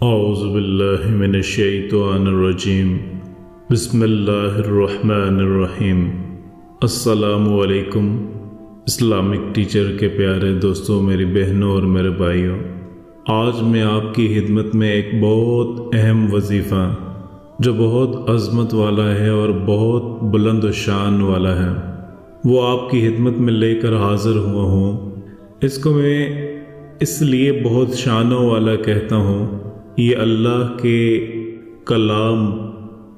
اعوذ باللہ من الشیطان الرجیم بسم اللہ الرحمن الرحیم۔ السلام علیکم اسلامک ٹیچر کے پیارے دوستوں، میری بہنوں اور میرے بھائیوں، آج میں آپ کی خدمت میں ایک بہت اہم وظیفہ جو بہت عظمت والا ہے اور بہت بلند و شان والا ہے، وہ آپ کی خدمت میں لے کر حاضر ہوا ہوں۔ اس کو میں اس لیے بہت شانوں والا کہتا ہوں، یہ اللہ کے کلام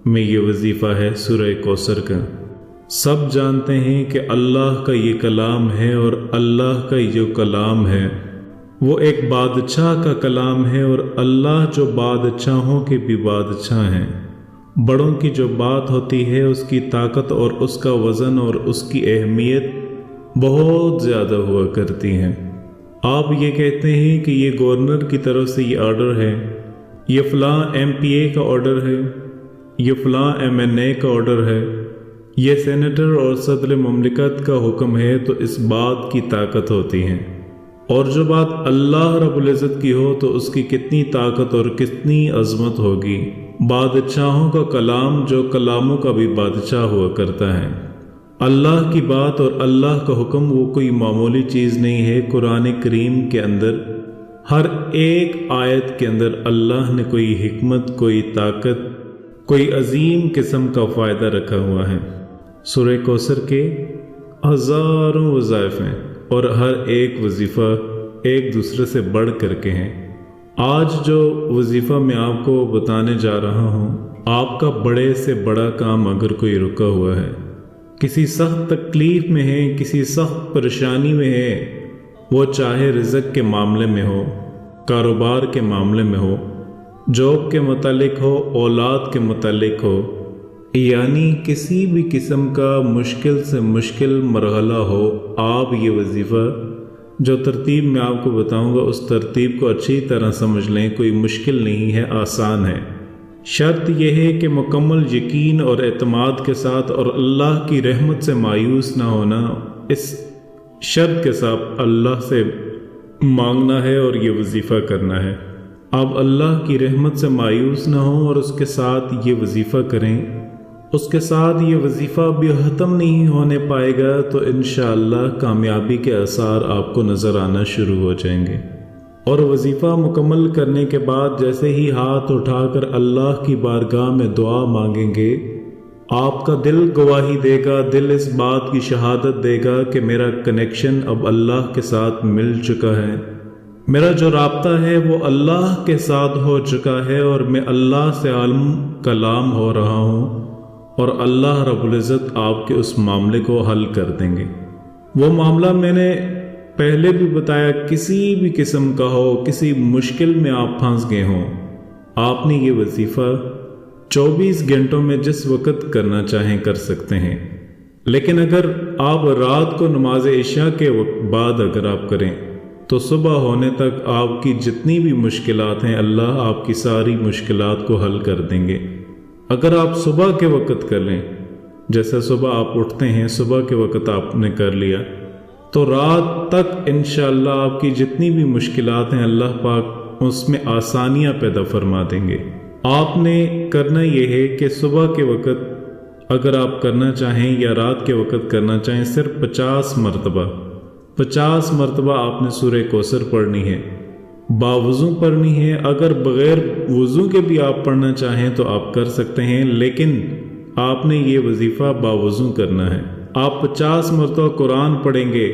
میں یہ وظیفہ ہے سورہ کوثر کا۔ سب جانتے ہیں کہ اللہ کا یہ کلام ہے، اور اللہ کا جو کلام ہے وہ ایک بادشاہ کا کلام ہے، اور اللہ جو بادشاہوں کے بھی بادشاہ ہیں۔ بڑوں کی جو بات ہوتی ہے اس کی طاقت اور اس کا وزن اور اس کی اہمیت بہت زیادہ ہوا کرتی ہے۔ آپ یہ کہتے ہیں کہ یہ گورنر کی طرف سے یہ آرڈر ہے، یہ فلاں MP کا آرڈر ہے، یہ فلاں MNA کا آرڈر ہے، یہ سینیٹر اور صدر مملکت کا حکم ہے، تو اس بات کی طاقت ہوتی ہے۔ اور جو بات اللہ رب العزت کی ہو تو اس کی کتنی طاقت اور کتنی عظمت ہوگی۔ بادشاہوں کا کلام جو کلاموں کا بھی بادشاہ ہوا کرتا ہے۔ اللہ کی بات اور اللہ کا حکم وہ کوئی معمولی چیز نہیں ہے۔ قرآن کریم کے اندر ہر ایک آیت کے اندر اللہ نے کوئی حکمت، کوئی طاقت، کوئی عظیم قسم کا فائدہ رکھا ہوا ہے۔ سورہ کوثر کے ہزاروں وظائف ہیں، اور ہر ایک وظیفہ ایک دوسرے سے بڑھ کر کے ہیں۔ آج جو وظیفہ میں آپ کو بتانے جا رہا ہوں، آپ کا بڑے سے بڑا کام اگر کوئی رکا ہوا ہے، کسی سخت تکلیف میں ہے، کسی سخت پریشانی میں ہے، وہ چاہے رزق کے معاملے میں ہو، کاروبار کے معاملے میں ہو، جاب کے متعلق ہو، اولاد کے متعلق ہو، یعنی کسی بھی قسم کا مشکل سے مشکل مرحلہ ہو، آپ یہ وظیفہ جو ترتیب میں آپ کو بتاؤں گا اس ترتیب کو اچھی طرح سمجھ لیں۔ کوئی مشکل نہیں ہے، آسان ہے۔ شرط یہ ہے کہ مکمل یقین اور اعتماد کے ساتھ اور اللہ کی رحمت سے مایوس نہ ہونا۔ اس شرط کے ساتھ اللہ سے مانگنا ہے اور یہ وظیفہ کرنا ہے۔ آپ اللہ کی رحمت سے مایوس نہ ہوں اور اس کے ساتھ یہ وظیفہ کریں۔ اس کے ساتھ یہ وظیفہ بھی ختم نہیں ہونے پائے گا تو انشاءاللہ کامیابی کے آثار آپ کو نظر آنا شروع ہو جائیں گے۔ اور وظیفہ مکمل کرنے کے بعد جیسے ہی ہاتھ اٹھا کر اللہ کی بارگاہ میں دعا مانگیں گے، آپ کا دل گواہی دے گا، دل اس بات کی شہادت دے گا کہ میرا کنیکشن اب اللہ کے ساتھ مل چکا ہے، میرا جو رابطہ ہے وہ اللہ کے ساتھ ہو چکا ہے، اور میں اللہ سے عالم کلام ہو رہا ہوں، اور اللہ رب العزت آپ کے اس معاملے کو حل کر دیں گے۔ وہ معاملہ میں نے پہلے بھی بتایا، کسی بھی قسم کا ہو، کسی مشکل میں آپ پھنس گئے ہوں، آپ نے یہ وظیفہ 24 گھنٹوں میں جس وقت کرنا چاہیں کر سکتے ہیں۔ لیکن اگر آپ رات کو نماز عشاء کے بعد اگر آپ کریں تو صبح ہونے تک آپ کی جتنی بھی مشکلات ہیں اللہ آپ کی ساری مشکلات کو حل کر دیں گے۔ اگر آپ صبح کے وقت کر لیں، جیسے صبح آپ اٹھتے ہیں، صبح کے وقت آپ نے کر لیا تو رات تک انشاءاللہ آپ کی جتنی بھی مشکلات ہیں اللہ پاک اس میں آسانیاں پیدا فرما دیں گے۔ آپ نے کرنا یہ ہے کہ صبح کے وقت اگر آپ کرنا چاہیں یا رات کے وقت کرنا چاہیں، صرف 50 مرتبہ آپ نے سورہ کوثر پڑھنی ہے، باوضو پڑھنی ہے۔ اگر بغیر وضو کے بھی آپ پڑھنا چاہیں تو آپ کر سکتے ہیں، لیکن آپ نے یہ وظیفہ باوضو کرنا ہے۔ آپ 50 مرتبہ قرآن پڑھیں گے،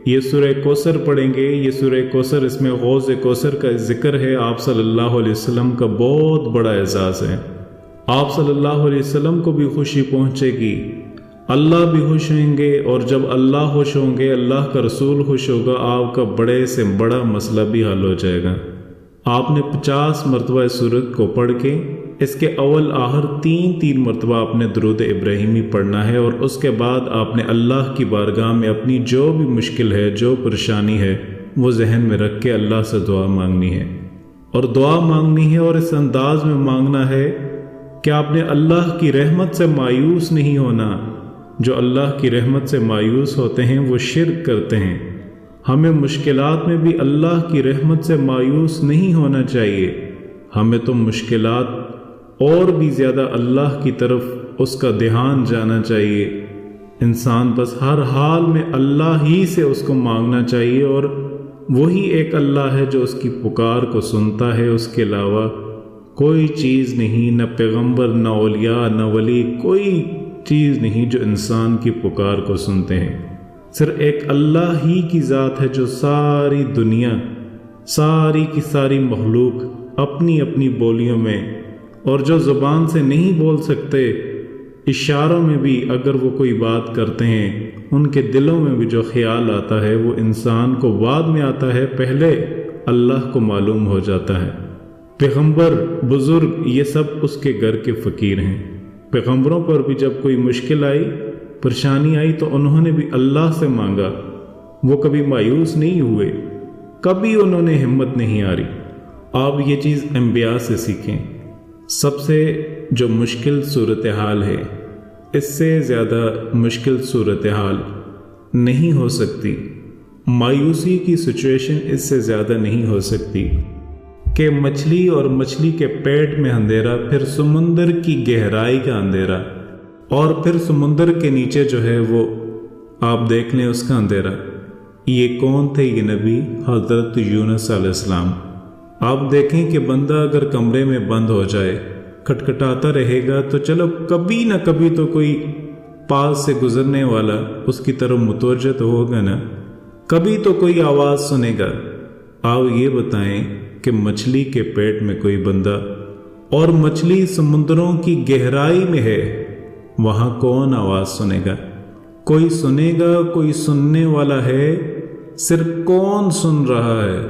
یہ سورہ کوثر پڑھیں گے۔ یہ سورہ کوثر، اس میں حوض کوثر کا ذکر ہے، آپ صلی اللہ علیہ وسلم کا بہت بڑا اعزاز ہے۔ آپ صلی اللہ علیہ وسلم کو بھی خوشی پہنچے گی، اللہ بھی خوش ہویں گے، اور جب اللہ خوش ہوں گے، اللہ کا رسول خوش ہوگا، آپ کا بڑے سے بڑا مسئلہ بھی حل ہو جائے گا۔ آپ نے 50 مرتبہ اس سورت کو پڑھ کے اس کے اول آخر 3 مرتبہ آپ نے درود ابراہیمی پڑھنا ہے، اور اس کے بعد آپ نے اللہ کی بارگاہ میں اپنی جو بھی مشکل ہے، جو پریشانی ہے، وہ ذہن میں رکھ کے اللہ سے دعا مانگنی ہے۔ اور دعا مانگنی ہے اور اس انداز میں مانگنا ہے کہ آپ نے اللہ کی رحمت سے مایوس نہیں ہونا۔ جو اللہ کی رحمت سے مایوس ہوتے ہیں وہ شرک کرتے ہیں۔ ہمیں مشکلات میں بھی اللہ کی رحمت سے مایوس نہیں ہونا چاہیے، ہمیں تو مشکلات اور بھی زیادہ اللہ کی طرف اس کا دھیان جانا چاہیے۔ انسان بس ہر حال میں اللہ ہی سے اس کو مانگنا چاہیے، اور وہی ایک اللہ ہے جو اس کی پکار کو سنتا ہے۔ اس کے علاوہ کوئی چیز نہیں، نہ پیغمبر، نہ اولیاء، نہ ولی، کوئی چیز نہیں جو انسان کی پکار کو سنتے ہیں۔ صرف ایک اللہ ہی کی ذات ہے جو ساری دنیا، ساری کی ساری مخلوق اپنی اپنی بولیوں میں، اور جو زبان سے نہیں بول سکتے، اشاروں میں بھی اگر وہ کوئی بات کرتے ہیں، ان کے دلوں میں بھی جو خیال آتا ہے وہ انسان کو بعد میں آتا ہے، پہلے اللہ کو معلوم ہو جاتا ہے۔ پیغمبر، بزرگ، یہ سب اس کے گھر کے فقیر ہیں۔ پیغمبروں پر بھی جب کوئی مشکل آئی، پریشانی آئی، تو انہوں نے بھی اللہ سے مانگا، وہ کبھی مایوس نہیں ہوئے، کبھی انہوں نے ہمت نہیں ہاری۔ آپ یہ چیز انبیاء سے سیکھیں۔ سب سے جو مشکل صورتحال ہے، اس سے زیادہ مشکل صورتحال نہیں ہو سکتی، مایوسی کی سچویشن اس سے زیادہ نہیں ہو سکتی کہ مچھلی اور مچھلی کے پیٹ میں اندھیرا، پھر سمندر کی گہرائی کا اندھیرا، اور پھر سمندر کے نیچے جو ہے وہ آپ دیکھ لیں اس کا اندھیرا۔ یہ کون تھے؟ یہ نبی حضرت یونس علیہ السلام۔ آپ دیکھیں کہ بندہ اگر کمرے میں بند ہو جائے، کھٹکھٹاتا رہے گا تو چلو کبھی نہ کبھی تو کوئی پاس سے گزرنے والا اس کی طرف متوجہ تو ہوگا نا، کبھی تو کوئی آواز سنے گا۔ آپ یہ بتائیں کہ مچھلی کے پیٹ میں کوئی بندہ، اور مچھلی سمندروں کی گہرائی میں ہے، وہاں کون آواز سنے گا؟ کوئی سنے گا، کوئی سننے والا ہے، صرف کون سن رہا ہے؟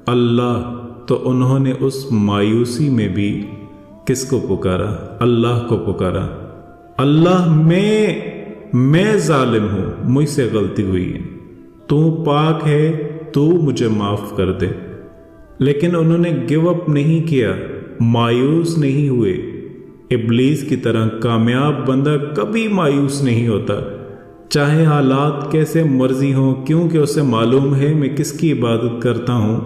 اللہ۔ تو انہوں نے اس مایوسی میں بھی کس کو پکارا؟ اللہ کو پکارا۔ اللہ، میں ظالم ہوں، مجھ سے غلطی ہوئی ہے، تو پاک ہے، تو مجھے معاف کر دے۔ لیکن انہوں نے گیو اپ نہیں کیا، مایوس نہیں ہوئے۔ ابلیس کی طرح کامیاب بندہ کبھی مایوس نہیں ہوتا، چاہے حالات کیسے مرضی ہوں، کیونکہ اسے معلوم ہے میں کس کی عبادت کرتا ہوں،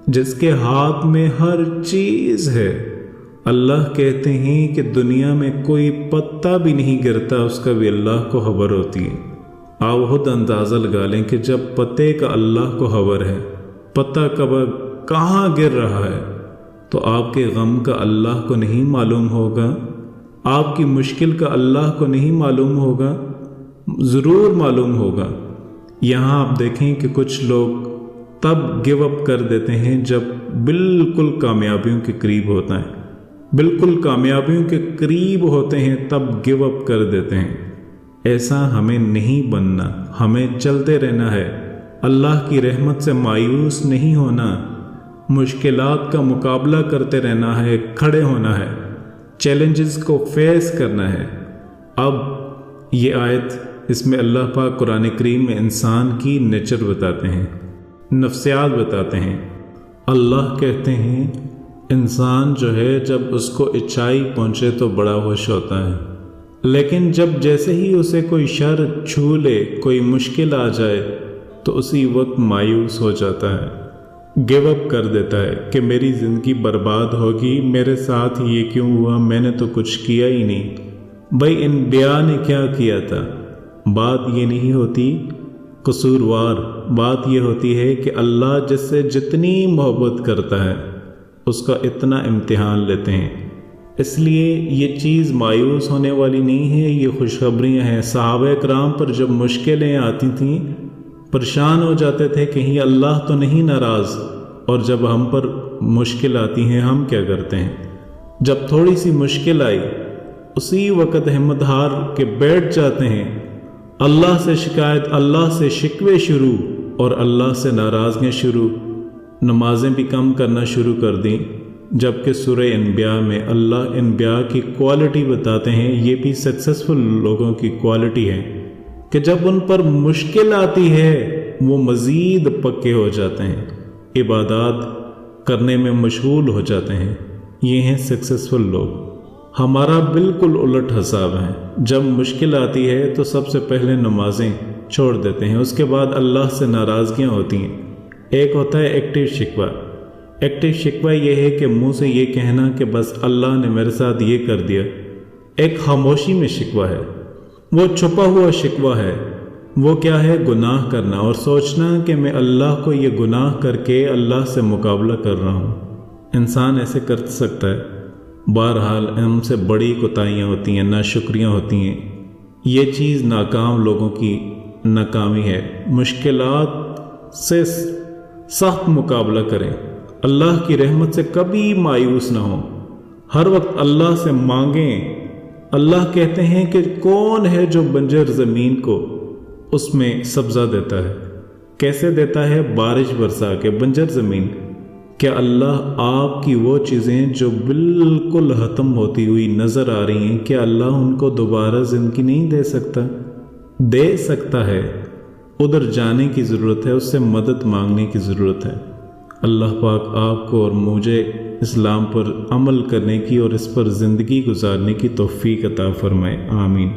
جس کے ہاتھ میں ہر چیز ہے۔ اللہ کہتے ہیں کہ دنیا میں کوئی پتا بھی نہیں گرتا، اس کا بھی اللہ کو خبر ہوتی ہے۔ آپ خود اندازہ لگا لیں کہ جب پتے کا اللہ کو خبر ہے، پتا کب کہاں گر رہا ہے، تو آپ کے غم کا اللہ کو نہیں معلوم ہوگا؟ آپ کی مشکل کا اللہ کو نہیں معلوم ہوگا؟ ضرور معلوم ہوگا۔ یہاں آپ دیکھیں کہ کچھ لوگ تب گیو اپ کر دیتے ہیں جب بالکل کامیابیوں کے قریب ہوتا ہے، بالکل کامیابیوں کے قریب ہوتے ہیں تب گیو اپ کر دیتے ہیں۔ ایسا ہمیں نہیں بننا، ہمیں چلتے رہنا ہے، اللہ کی رحمت سے مایوس نہیں ہونا، مشکلات کا مقابلہ کرتے رہنا ہے، کھڑے ہونا ہے، چیلنجز کو فیس کرنا ہے۔ اب یہ آیت، اس میں اللہ پاک قرآن کریم میں انسان کی نیچر بتاتے ہیں، نفسیات بتاتے ہیں۔ اللہ کہتے ہیں انسان جو ہے جب اس کو اچائی پہنچے تو بڑا خوش ہوتا ہے، لیکن جب جیسے ہی اسے کوئی شر چھو لے، کوئی مشکل آ جائے تو اسی وقت مایوس ہو جاتا ہے، گیو اپ کر دیتا ہے کہ میری زندگی برباد ہوگی، میرے ساتھ یہ کیوں ہوا، میں نے تو کچھ کیا ہی نہیں۔ بھائی انبیاء نے کیا کیا تھا؟ بات یہ نہیں ہوتی قصوروار، بات یہ ہوتی ہے کہ اللہ جس سے جتنی محبت کرتا ہے اس کا اتنا امتحان لیتے ہیں۔ اس لیے یہ چیز مایوس ہونے والی نہیں ہے، یہ خوشخبریاں ہیں۔ صحابہ کرام پر جب مشکلیں آتی تھیں پریشان ہو جاتے تھے کہیں اللہ تو نہیں ناراض، اور جب ہم پر مشکل آتی ہیں ہم کیا کرتے ہیں؟ جب تھوڑی سی مشکل آئی اسی وقت ہمت ہار کے بیٹھ جاتے ہیں، اللہ سے شکایت، اللہ سے شکوے شروع، اور اللہ سے ناراضگیاں شروع، نمازیں بھی کم کرنا شروع کر دیں۔ جبکہ سورہ انبیاء میں اللہ انبیاء کی کوالٹی بتاتے ہیں، یہ بھی سکسیسفل لوگوں کی کوالٹی ہے کہ جب ان پر مشکل آتی ہے وہ مزید پکے ہو جاتے ہیں، عبادات کرنے میں مشغول ہو جاتے ہیں۔ یہ ہیں سکسیسفل لوگ۔ ہمارا بالکل الٹ حساب ہے، جب مشکل آتی ہے تو سب سے پہلے نمازیں چھوڑ دیتے ہیں، اس کے بعد اللہ سے ناراضگیاں ہوتی ہیں۔ ایک ہوتا ہے ایکٹیو شکوہ، ایکٹیو شکوہ یہ ہے کہ منہ سے یہ کہنا کہ بس اللہ نے میرے ساتھ یہ کر دیا، ایک خاموشی میں شکوہ ہے۔ وہ چھپا ہوا شکوہ ہے، وہ کیا ہے؟ گناہ کرنا اور سوچنا کہ میں اللہ کو یہ گناہ کر کے اللہ سے مقابلہ کر رہا ہوں۔ انسان ایسے کر سکتا ہے؟ بہرحال ہم سے بڑی کوتاہیاں ہوتی ہیں، ناشکریاں ہوتی ہیں۔ یہ چیز ناکام لوگوں کی ناکامی ہے۔ مشکلات سے سخت مقابلہ کریں، اللہ کی رحمت سے کبھی مایوس نہ ہوں، ہر وقت اللہ سے مانگیں۔ اللہ کہتے ہیں کہ کون ہے جو بنجر زمین کو اس میں سبزہ دیتا ہے؟ کیسے دیتا ہے؟ بارش برسا کے۔ بنجر زمین، کیا اللہ آپ کی وہ چیزیں جو بالکل ختم ہوتی ہوئی نظر آ رہی ہیں، کیا اللہ ان کو دوبارہ زندگی نہیں دے سکتا؟ دے سکتا ہے، ادھر جانے کی ضرورت ہے، اس سے مدد مانگنے کی ضرورت ہے۔ اللہ پاک آپ کو اور مجھے اسلام پر عمل کرنے کی اور اس پر زندگی گزارنے کی توفیق عطا فرمائے، آمین۔